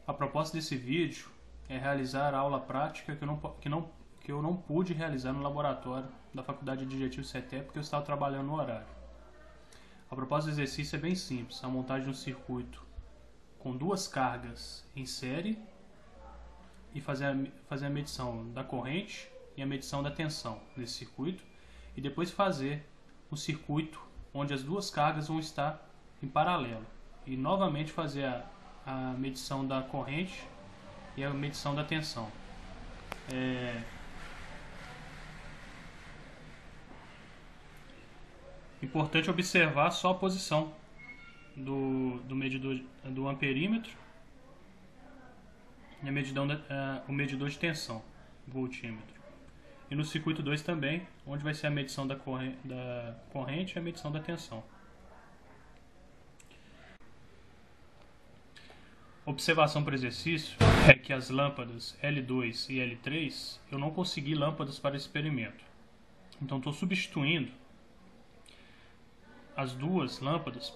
A proposta desse vídeo é realizar a aula prática que eu não pude realizar no laboratório da Faculdade de Digestivo CETEP porque eu estava trabalhando no horário. A proposta do exercício é bem simples, a montagem de um circuito com duas cargas em série e fazer a medição da corrente e a medição da tensão desse circuito, e depois fazer um circuito onde as duas cargas vão estar em paralelo e novamente fazer a medição da corrente e a medição da tensão. Importante observar só a posição do medidor do amperímetro e o medidor de tensão, voltímetro. E no circuito 2 também, onde vai ser a medição da corrente e a medição da tensão. Observação para o exercício é que as lâmpadas L2 e L3, eu não consegui lâmpadas para o experimento. Então estou substituindo as duas lâmpadas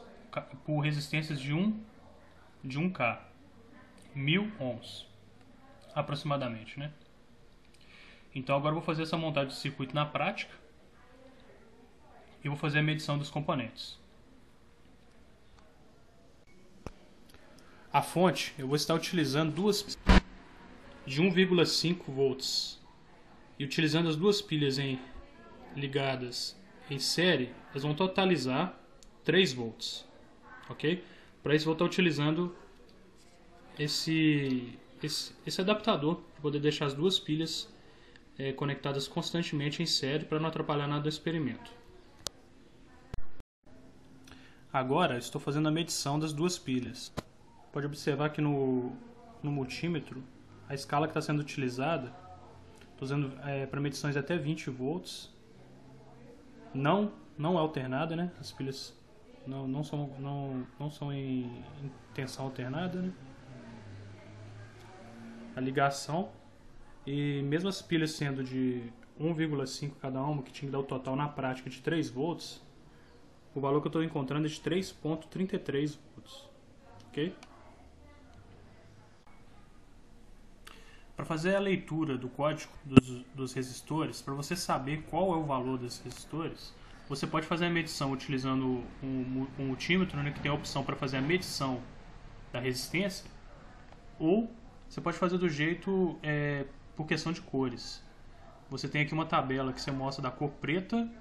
por resistências de 1K, 1000 ohms aproximadamente, né? Então agora eu vou fazer essa montagem de circuito na prática e vou fazer a medição dos componentes. A fonte eu vou estar utilizando duas de 1,5 volts e utilizando as duas pilhas ligadas em série, elas vão totalizar 3 volts, ok? Para isso vou estar utilizando esse adaptador para poder deixar as duas pilhas conectadas constantemente em série para não atrapalhar nada do experimento. Agora estou fazendo a medição das duas pilhas. Pode observar que no multímetro a escala que está sendo utilizada, estou usando para medições até 20 volts, não é alternada, né? As pilhas não são em tensão alternada, né? A ligação, e mesmo as pilhas sendo de 1,5 cada uma, que tinha que dar o total na prática de 3 volts, o valor que eu estou encontrando é de 3,33 volts, ok? Para fazer a leitura do código dos resistores, para você saber qual é o valor desses resistores, você pode fazer a medição utilizando um multímetro, né, que tem a opção para fazer a medição da resistência, ou você pode fazer do jeito por questão de cores. Você tem aqui uma tabela que você mostra da cor preta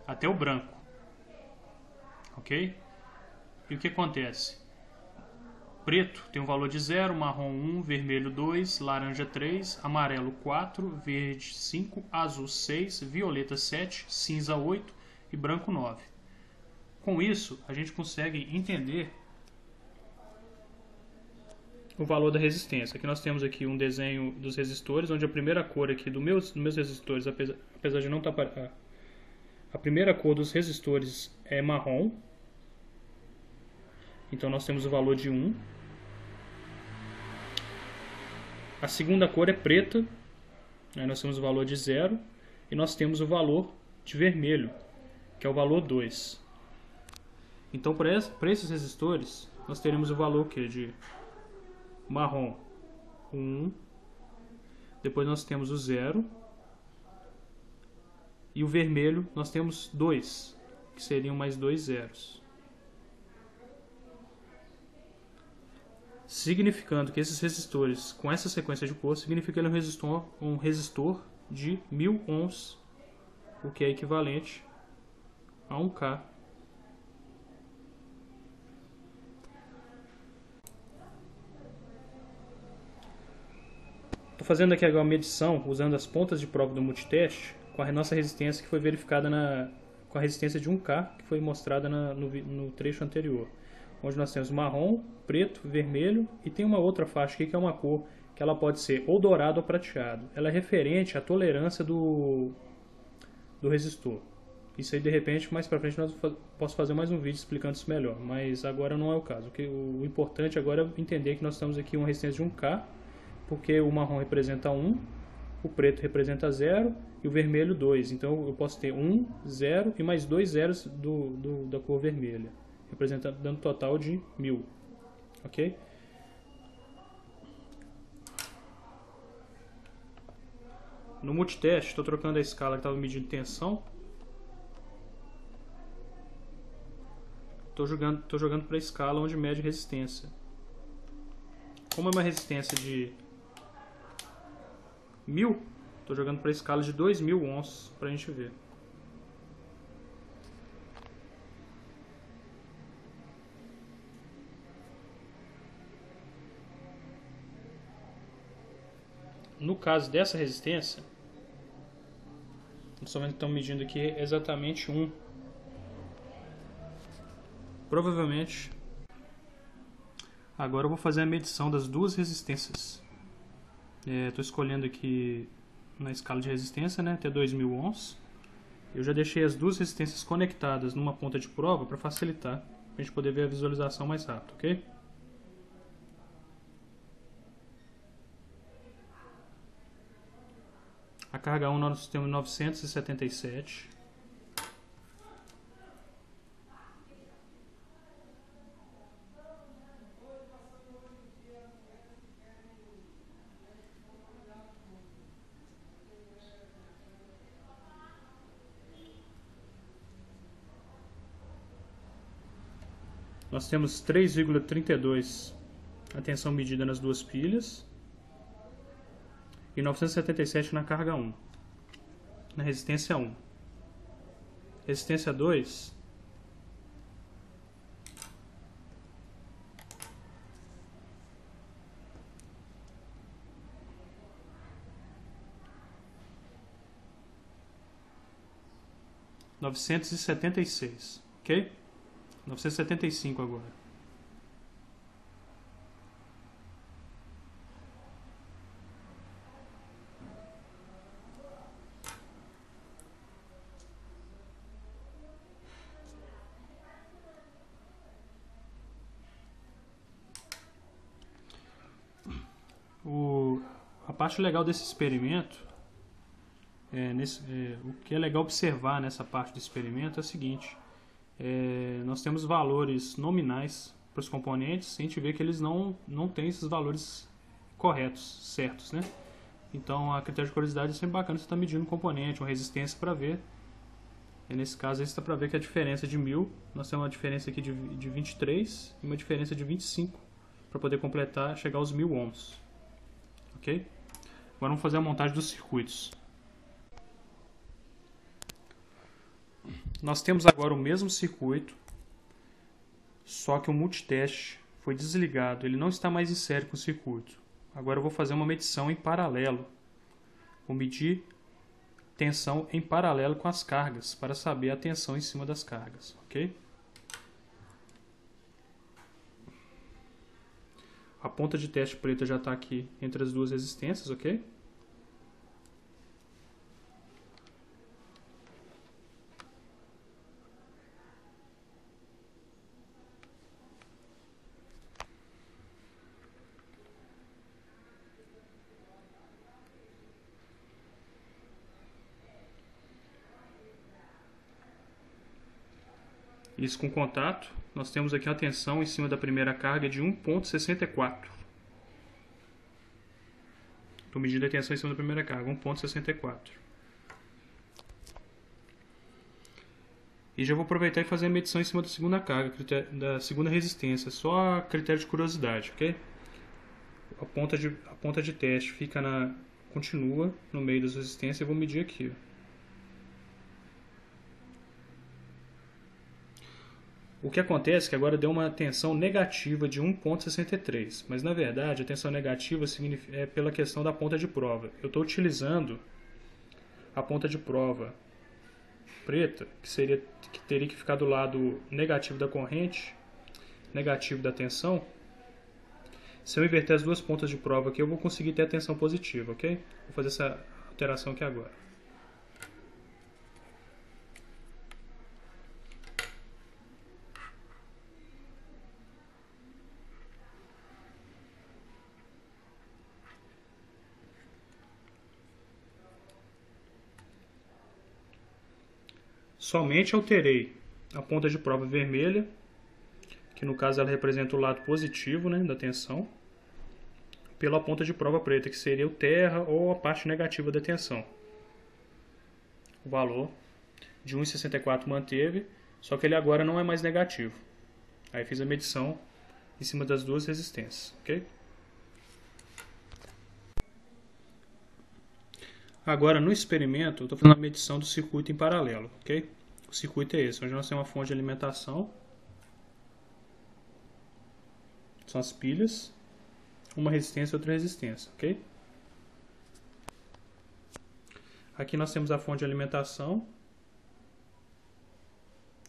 até o branco, ok? E o que acontece? Preto tem um valor de 0, marrom 1, vermelho 2, laranja 3, amarelo 4, verde 5, azul 6, violeta 7, cinza 8 e branco 9. Com isso, a gente consegue entender o valor da resistência. Aqui nós temos aqui um desenho dos resistores, onde a primeira cor aqui dos meus resistores, apesar de não estar a primeira cor dos resistores é marrom. Então nós temos o valor de 1. A segunda cor é preta, aí nós temos o valor de 0. E nós temos o valor de vermelho, que é o valor 2. Então para esses resistores, nós teremos o valor de marrom 1. Depois nós temos o 0. E o vermelho nós temos 2, que seriam mais 2 zeros. Significando que esses resistores com essa sequência de cor significa que ele é um resistor de 1000 ohms, o que é equivalente a 1K. Estou fazendo aqui agora a medição usando as pontas de prova do multiteste com a nossa resistência que foi verificada com a resistência de 1K, que foi mostrada no trecho anterior, onde nós temos marrom, preto, vermelho e tem uma outra faixa aqui que é uma cor que ela pode ser ou dourado ou prateado. Ela é referente à tolerância do resistor. Isso aí de repente mais para frente posso fazer mais um vídeo explicando isso melhor, mas agora não é o caso. O importante agora é entender que nós temos aqui uma resistência de 1K, porque o marrom representa 1, o preto representa 0 e o vermelho 2. Então eu posso ter 1, 0 e mais 2 zeros da cor vermelha. representando dando total de 1000, ok? No multiteste, estou trocando a escala que estava medindo tensão. Estou jogando para a escala onde mede resistência. Como é uma resistência de 1000, estou jogando para a escala de 2000 ohms para a gente ver. No caso dessa resistência, estamos medindo aqui exatamente 1. Provavelmente, agora eu vou fazer a medição das duas resistências. Estou escolhendo aqui na escala de resistência, né, até 2000 ohms. Eu já deixei as duas resistências conectadas numa ponta de prova para facilitar, para a gente poder ver a visualização mais rápido, ok? A carga 1 nós temos 977. Nós temos 3,32 a tensão medida nas duas pilhas e 977 na carga 1, na resistência 1. Resistência 2, R$ 976, ok? 975 agora. A parte legal desse experimento, o que é legal observar nessa parte do experimento é o seguinte: nós temos valores nominais para os componentes e a gente vê que eles não têm esses valores corretos, certos, né? Então, a critério de curiosidade é sempre bacana você estar medindo um componente, uma resistência para ver. E nesse caso, está para ver que a diferença de 1000, nós temos uma diferença aqui de 23 e uma diferença de 25 para poder completar, chegar aos 1000 ohms. Ok? Agora vamos fazer a montagem dos circuitos. Nós temos agora o mesmo circuito, só que o multiteste foi desligado, ele não está mais em série com o circuito. Agora eu vou fazer uma medição em paralelo. Vou medir tensão em paralelo com as cargas, para saber a tensão em cima das cargas, ok? A ponta de teste preta já está aqui entre as duas resistências, ok? Isso com contato, nós temos aqui a tensão em cima da primeira carga de 1,64. Estou medindo a tensão em cima da primeira carga, 1,64. E já vou aproveitar e fazer a medição em cima da segunda carga, da segunda resistência, só a critério de curiosidade, ok? A ponta de teste continua no meio das resistências e eu vou medir aqui, ó. O que acontece é que agora deu uma tensão negativa de 1,63, mas na verdade a tensão negativa é pela questão da ponta de prova. Eu estou utilizando a ponta de prova preta, que teria que ficar do lado negativo da corrente, negativo da tensão. Se eu inverter as duas pontas de prova aqui, eu vou conseguir ter a tensão positiva, ok? Vou fazer essa alteração aqui agora. Somente alterei a ponta de prova vermelha que no caso ela representa o lado positivo, né, da tensão, pela ponta de prova preta, que seria o terra ou a parte negativa da tensão. O valor de 1,64 manteve, só que ele agora não é mais negativo. Aí fiz a medição em cima das duas resistências, ok? Agora no experimento eu estou fazendo a medição do circuito em paralelo, ok? O circuito é esse, onde nós temos uma fonte de alimentação, são as pilhas, uma resistência e outra resistência, ok? Aqui nós temos a fonte de alimentação,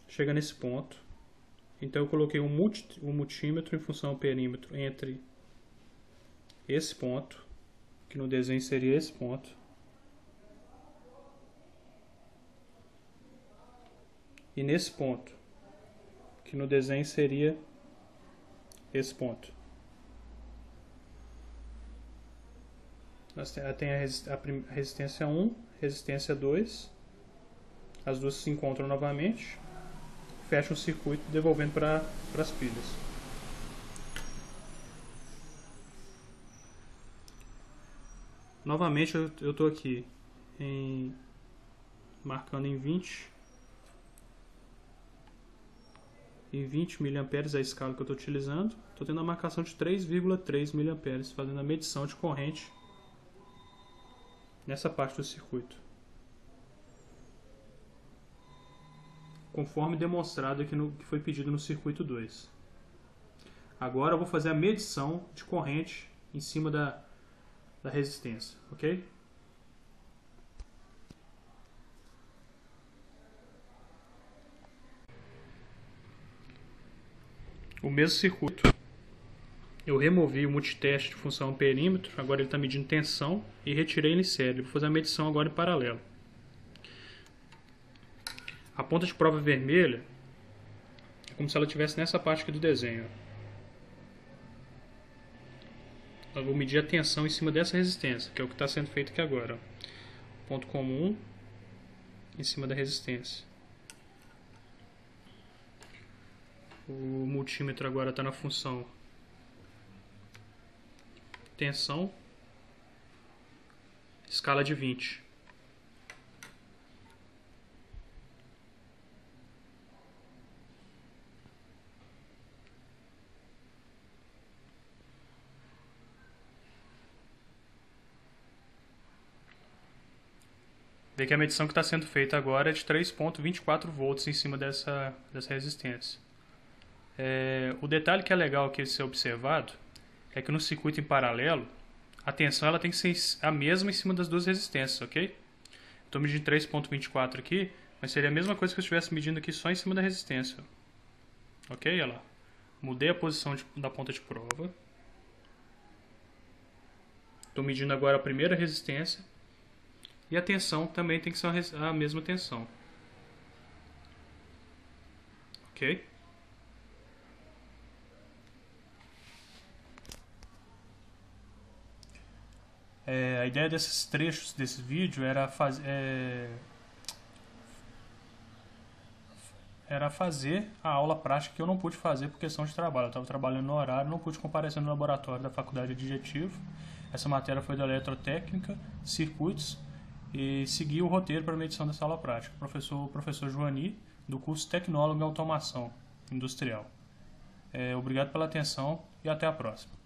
chega nesse ponto, então eu coloquei um multímetro em função do perímetro entre esse ponto, que no desenho seria esse ponto, e nesse ponto, que no desenho seria esse ponto. Nós temos a resistência 1, resistência 2, as duas se encontram novamente, fecha o circuito devolvendo para as pilhas. Novamente eu estou aqui marcando em 20 mA a escala que eu estou utilizando. Estou tendo a marcação de 3,3 mA, fazendo a medição de corrente nessa parte do circuito, conforme demonstrado aqui que foi pedido no circuito 2. Agora eu vou fazer a medição de corrente em cima da resistência, ok? O mesmo circuito, eu removi o multiteste de função perímetro, agora ele está medindo tensão, e retirei ele sério. Vou fazer a medição agora em paralelo. A ponta de prova vermelha é como se ela estivesse nessa parte aqui do desenho. Eu vou medir a tensão em cima dessa resistência, que é o que está sendo feito aqui agora. Ponto comum em cima da resistência. O multímetro agora está na função tensão, escala de 20. Vê que a medição que está sendo feita agora é de 3,24 volts em cima dessa resistência. O detalhe que é legal aqui de ser observado é que no circuito em paralelo a tensão ela tem que ser a mesma em cima das duas resistências, ok? Estou medindo 3,24 aqui, mas seria a mesma coisa que eu estivesse medindo aqui só em cima da resistência, ok? Olha lá. Mudei a posição da ponta de prova. Estou medindo agora a primeira resistência. E a tensão também tem que ser a mesma tensão. Ok? A ideia desses trechos desse vídeo era fazer a aula prática que eu não pude fazer por questão de trabalho. Eu estava trabalhando no horário, não pude comparecer no laboratório da Faculdade de Adjetivo. Essa matéria foi da Eletrotécnica, Circuitos, e segui o roteiro para a medição dessa aula prática. Professor Joani, do curso Tecnólogo em Automação Industrial. Obrigado pela atenção e até a próxima.